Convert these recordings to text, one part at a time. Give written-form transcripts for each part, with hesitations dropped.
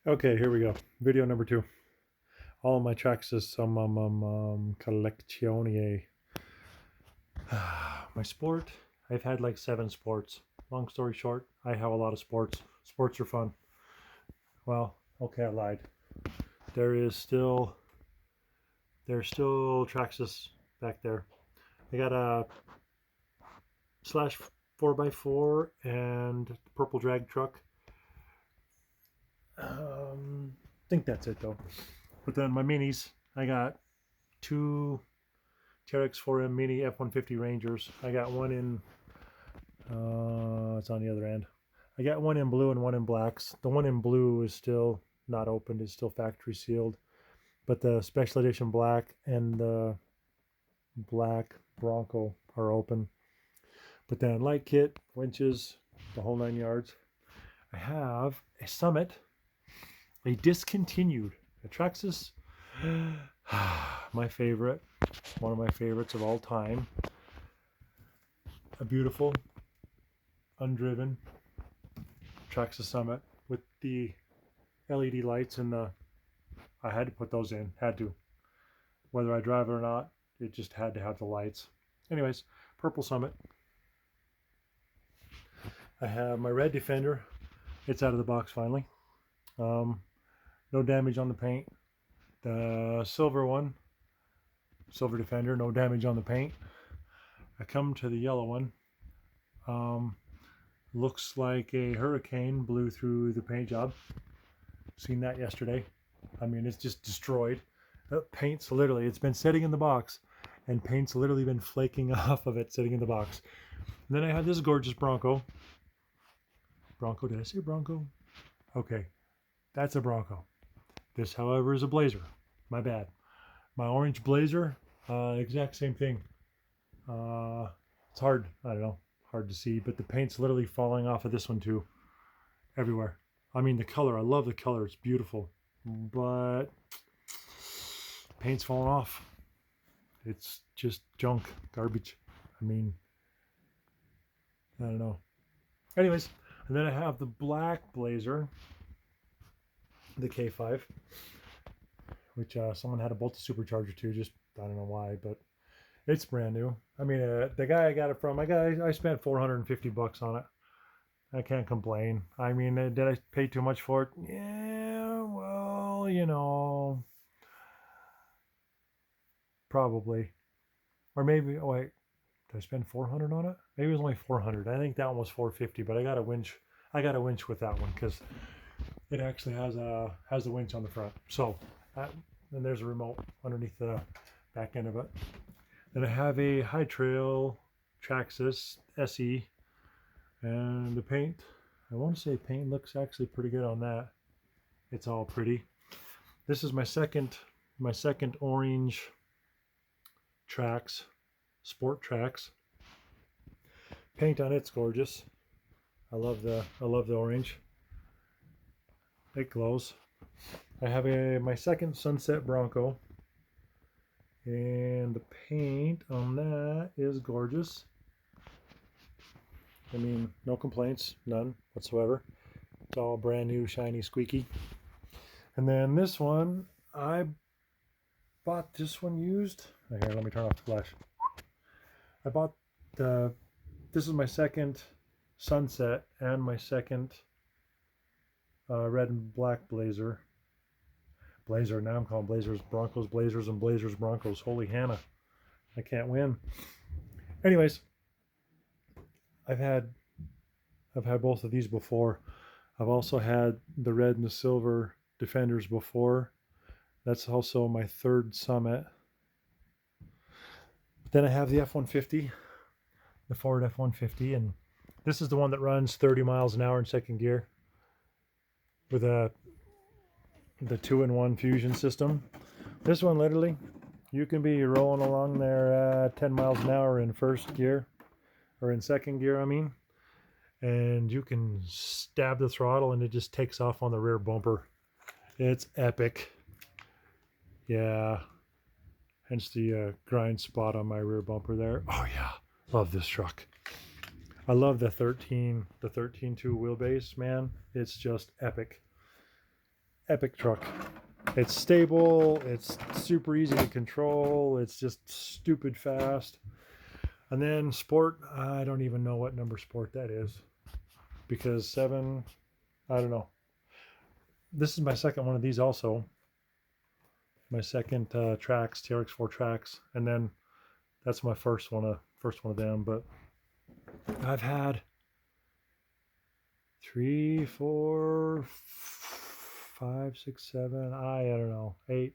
Okay, here we go. Video number 2. All of my Traxxas collectione. My sport. I've had like 7 sports. Long story short, I have a lot of sports. Sports are fun. Well, okay, I lied. There is still there's still Traxxas back there. I got a slash 4x4 and purple drag truck. I think that's it though. But then my minis, I got 2 TRX 4M Mini F-150 Rangers. I got one in, it's on the other end. I got one in blue and one in blacks. The one in blue is still not opened. It's still factory sealed. But the special edition black and the black Bronco are open. But then light kit, winches, the whole 9 yards. I have a Summit, a discontinued, a Traxxas, my favorite, one of my favorites of all time. A beautiful, undriven Traxxas Summit with the LED lights and the, I had to put those in, had to. Whether I drive it or not, it just had to have the lights. Anyways, purple Summit. I have my red Defender. It's out of the box finally. No damage on the paint. The silver one, silver Defender, no damage on the paint. I come to the yellow one. Looks like a hurricane blew through the paint job. Seen that yesterday. I mean, it's just destroyed. Paint's literally, it's been sitting in the box and paint's literally been flaking off of it sitting in the box. And then I have this gorgeous Bronco. Bronco, did I say Bronco? Okay, that's a Bronco. This, however, is a Blazer. My bad. My orange Blazer, exact same thing. It's hard, I don't know, hard to see, but the paint's literally falling off of this one too, everywhere. I mean, the color, I love the color, it's beautiful, but paint's falling off. It's just junk, garbage. I mean, I don't know. Anyways, and then I have the black Blazer, the K5, which someone had a bolted supercharger to, just I don't know why, but it's brand new. I mean, the guy I got it from, I spent $450 on it. I can't complain. I mean, did I pay too much for it? Yeah, well, you know, probably. Or maybe, oh wait, did I spend 400 on it? Maybe it was only 400. I think that one was 450, but I got a winch. I got a winch with that one because it actually has the winch on the front. So, and there's a remote underneath the back end of it. Then I have a High Trail Traxxas SE, and the paint, I want to say paint looks actually pretty good on that. It's all pretty. This is my second orange Trax, Sport Trax. Paint on it's gorgeous. I love the orange. It glows. I have my second Sunset Bronco, and the paint on that is gorgeous. I mean, no complaints, none whatsoever. It's all brand new, shiny, squeaky. And then this one, I bought this one used. Here, let me turn off the flash. I bought this is my second Sunset and my second red and black Blazer. Now I'm calling Blazers Broncos, Blazers, and Blazers Broncos. Holy Hannah, I can't win. Anyways, I've had both of these before. I've also had the red and the silver Defenders before. That's also my third Summit. But then I have the F-150, the Ford F-150, and this is the one that runs 30 miles an hour in second gear with the 2-in-1 fusion system. This one, literally, you can be rolling along there 10 miles an hour in first gear, or in second gear, I mean, and you can stab the throttle and it just takes off on the rear bumper. It's epic. Yeah, hence the grind spot on my rear bumper there. Oh yeah, love this truck. I love the 13.2 wheelbase, man. It's just epic. epic truck. It's stable, it's super easy to control, it's just stupid fast. And then sport, I don't even know what number sport that is, because 7, I don't know. This is my second one of these also. My second Traxxas, TRX4 Traxxas, and then that's my first one of them. But I've had 3, 4, 5, 6, 7, I don't know, 8.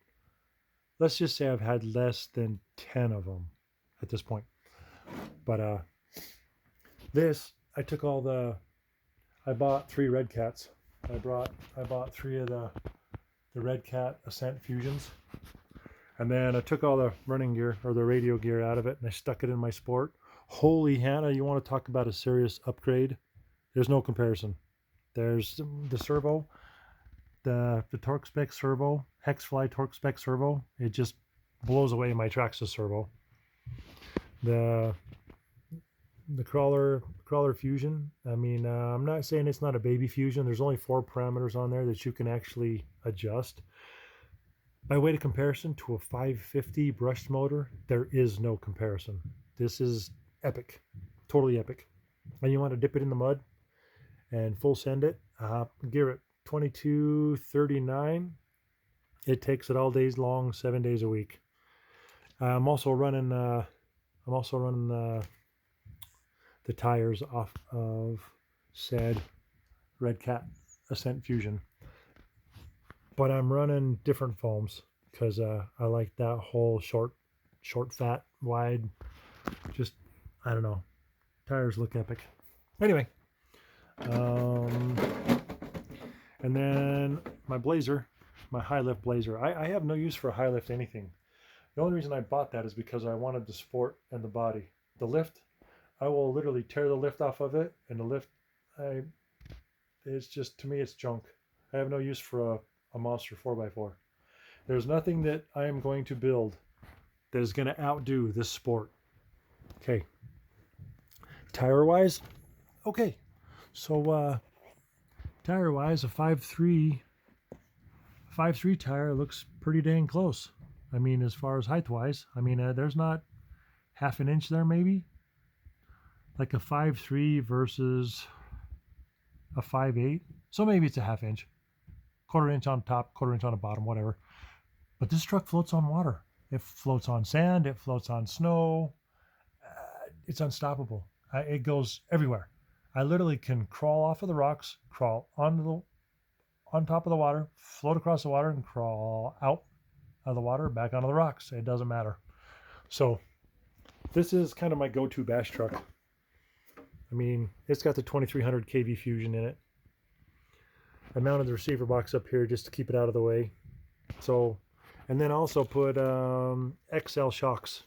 Let's just say I've had less than 10 of them at this point. But this, I took all I bought 3 Red Cats. I bought 3 of the Red Cat Ascent Fusions. And then I took all the running gear or the radio gear out of it and I stuck it in my Sport. Holy Hannah, you want to talk about a serious upgrade? There's no comparison. There's the servo, the torque spec servo, Hexfly torque spec servo. It just blows away my Traxxas servo. The crawler fusion. I mean, I'm not saying it's not a baby fusion. There's only 4 parameters on there that you can actually adjust. By way of comparison to a 550 brushed motor, there is no comparison. This is epic, totally epic. And you want to dip it in the mud and full send it, gear it 2239. It takes it all days long, 7 days a week. I'm also running the tires off of said Red Cat Ascent Fusion. But I'm running different foams because I like that whole short, fat, wide, just, I don't know. Tires look epic. Anyway. And then my Blazer, my high lift Blazer. I have no use for a high lift anything. The only reason I bought that is because I wanted the sport and the body. The lift, I will literally tear the lift off of it, and the lift, it's just, to me, it's junk. I have no use for a monster 4x4. There's nothing that I am going to build that is going to outdo this Sport. Okay. Tire wise, okay. So tire wise, a 5.3 tire looks pretty dang close. I mean, as far as height wise, I mean, there's not half an inch there, maybe. Like a 5.3 versus a 5.8. So maybe it's a half inch. Quarter inch on top, quarter inch on the bottom, whatever. But this truck floats on water. It floats on sand. It floats on snow. It's unstoppable. It goes everywhere. I literally can crawl off of the rocks, crawl on top of the water, float across the water, and crawl out of the water, back onto the rocks. It doesn't matter. So this is kind of my go-to bash truck. I mean, it's got the 2300 kV Fusion in it. I mounted the receiver box up here just to keep it out of the way. So, and then also put XL shocks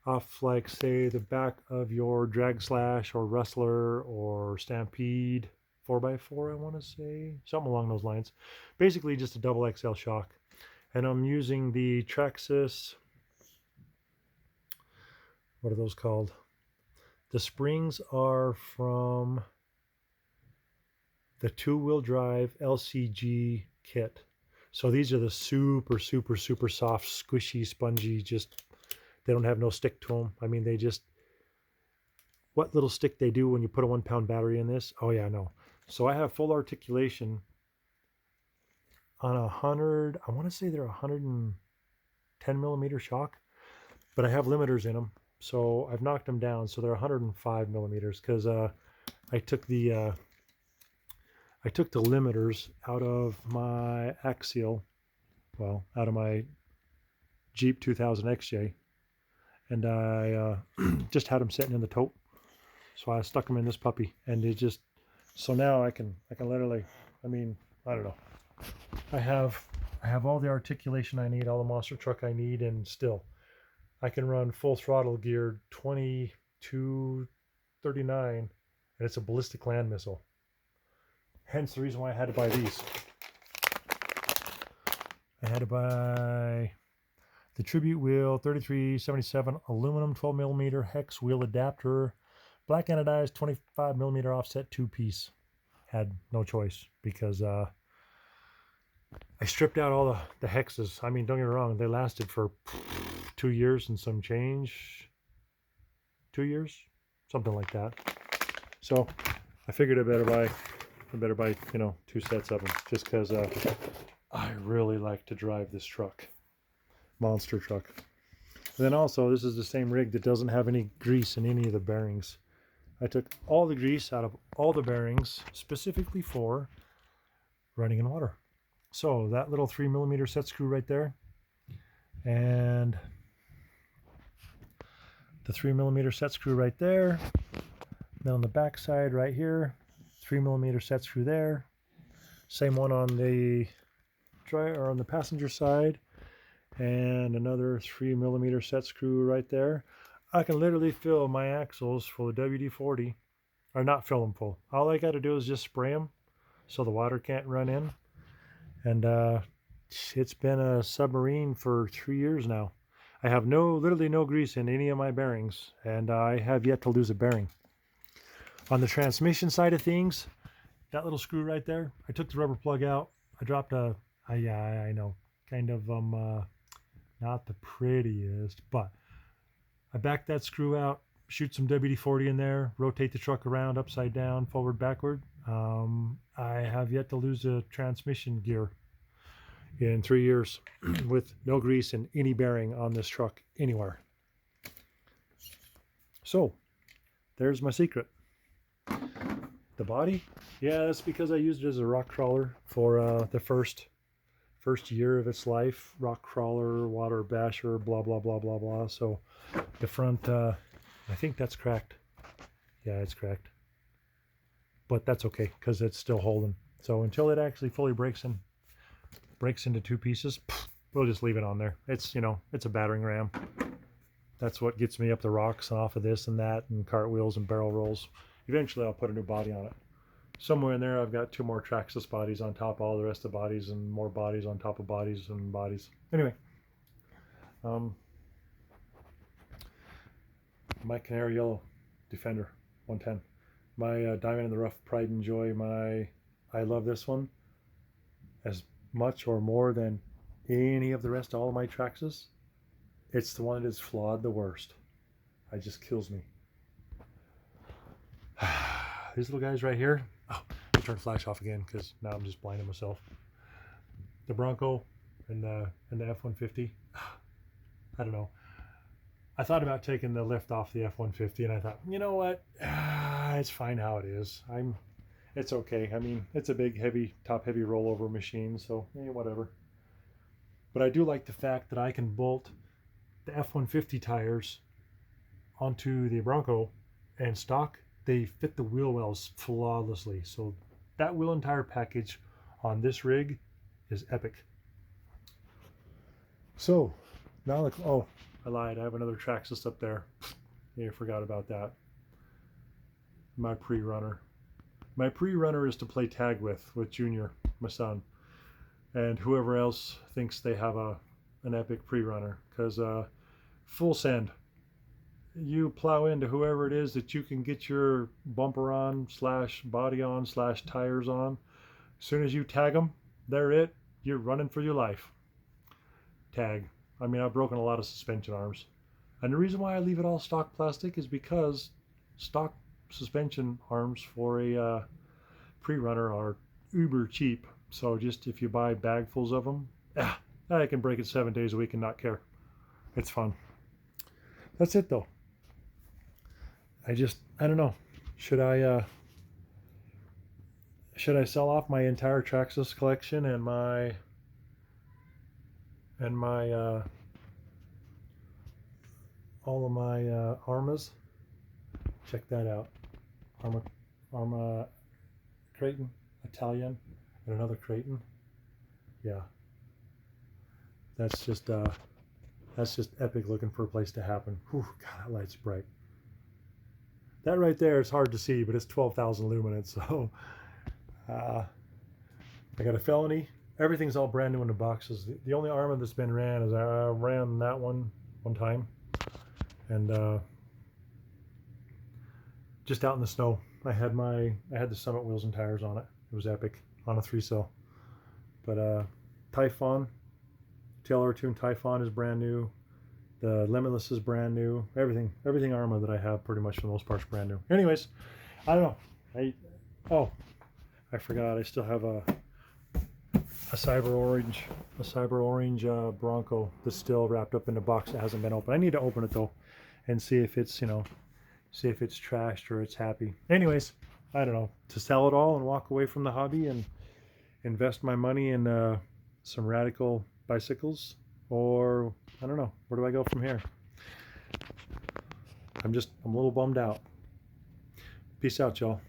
off, like, say, the back of your Drag Slash or Rustler or Stampede 4x4, I want to say. Something along those lines. Basically just a double XL shock. And I'm using the Traxxas, what are those called? The springs are from the 2-wheel drive L.C.G kit. So these are the super soft, squishy, spongy, just, they don't have no stick to them. I mean, they just, what little stick they do when you put a 1-pound battery in this. Oh yeah, no. So I have full articulation on 100, I want to say they're 110 millimeter shock, but I have limiters in them. So I've knocked them down. So they're 105 millimeters because I took the limiters out of my axial, well, out of my Jeep 2000 XJ, and I just had them sitting in the tote. So I stuck them in this puppy, and it just, so now I can literally, I mean, I don't know. I have all the articulation I need, all the monster truck I need, and still I can run full throttle geared 2239, and it's a ballistic land missile. Hence the reason why I had to buy these. I had to buy the Tribute Wheel 3377 aluminum 12 millimeter hex wheel adapter, black anodized 25 millimeter offset 2-piece. Had no choice because I stripped out all the hexes. I mean, don't get me wrong, they lasted for 2 years and some change. 2 years, something like that. So I figured I better buy, you know, 2 sets of them, just because I really like to drive this truck, monster truck. And then also, this is the same rig that doesn't have any grease in any of the bearings. I took all the grease out of all the bearings specifically for running in water. So that little 3mm set screw right there, and the 3mm set screw right there. Then on the back side right here, 3mm set screw there. Same one on the on the passenger side, and another 3mm set screw right there. I can literally fill my axles full of WD-40, or not fill them full. All I got to do is just spray them so the water can't run in. And it's been a submarine for 3 years now. I have literally no grease in any of my bearings, and I have yet to lose a bearing. On the transmission side of things, that little screw right there, I took the rubber plug out. I dropped I know, kind of not the prettiest, but I backed that screw out, shoot some WD-40 in there, rotate the truck around upside down, forward, backward. I have yet to lose a transmission gear in 3 years with no grease in any bearing on this truck anywhere. So there's my secret. The body, yeah, that's because I used it as a rock crawler for the first year of its life. Rock crawler, water basher, blah blah blah blah blah. So the front, I think that's cracked. Yeah, it's cracked, but that's okay because it's still holding. So until it actually fully breaks into 2 pieces, we'll just leave it on there. It's, you know, it's a battering ram. That's what gets me up the rocks and off of this and that, and cartwheels and barrel rolls. Eventually I'll put a new body on it. Somewhere in there I've got 2 more Traxxas bodies on top of all the rest of the bodies, and more bodies on top of bodies and bodies. Anyway, my canary yellow Defender 110. My Diamond in the Rough Pride and Joy. I love this one as much or more than any of the rest of all of my Traxxas. It's the one that is flawed the worst. It just kills me. These little guys right here. Oh, I turn flash off again because now I'm just blinding myself. The Bronco and the F-150. I don't know. I thought about taking the lift off the F-150, and I thought, you know what? It's fine how it is. It's okay. I mean, it's a big, top heavy rollover machine, so whatever. But I do like the fact that I can bolt the F-150 tires onto the Bronco, and stock, they fit the wheel wells flawlessly. So that wheel and tire package on this rig is epic. So now look, oh, I lied. I have another Traxxas up there. Yeah, I forgot about that. My pre-runner. My pre-runner is to play tag with Junior, my son, and whoever else thinks they have an epic pre-runner, because full send. You plow into whoever it is that you can get your bumper on / body on / tires on. As soon as you tag them, they're it. You're running for your life. Tag. I mean, I've broken a lot of suspension arms. And the reason why I leave it all stock plastic is because stock suspension arms for a pre-runner are uber cheap. So just if you buy bagfuls of them, I can break it 7 days a week and not care. It's fun. That's it though. I don't know. Should I sell off my entire Traxxas collection and my all of my Armas? Check that out. Arma Creighton, Italian, and another Creighton. Yeah. That's just epic looking for a place to happen. Whew, God, that light's bright. That right there is hard to see, but it's 12,000 luminance. So I got a Felony. Everything's all brand new in the boxes. The only Arma that's been ran is I ran that one time, and just out in the snow. I had the Summit wheels and tires on it. It was epic on a 3-cell. But Typhon, Taylor Tune Typhon is brand new. The Limitless is brand new. Everything Arma that I have pretty much for the most part is brand new. Anyways, I don't know. I forgot. I still have a Cyber Orange Bronco that's still wrapped up in the box that hasn't been opened. I need to open it though, and see if it's see if it's trashed or it's happy. Anyways, I don't know. To sell it all and walk away from the hobby and invest my money in some radical bicycles, or I don't know. Where do I go from here? I'm a little bummed out. Peace out, y'all.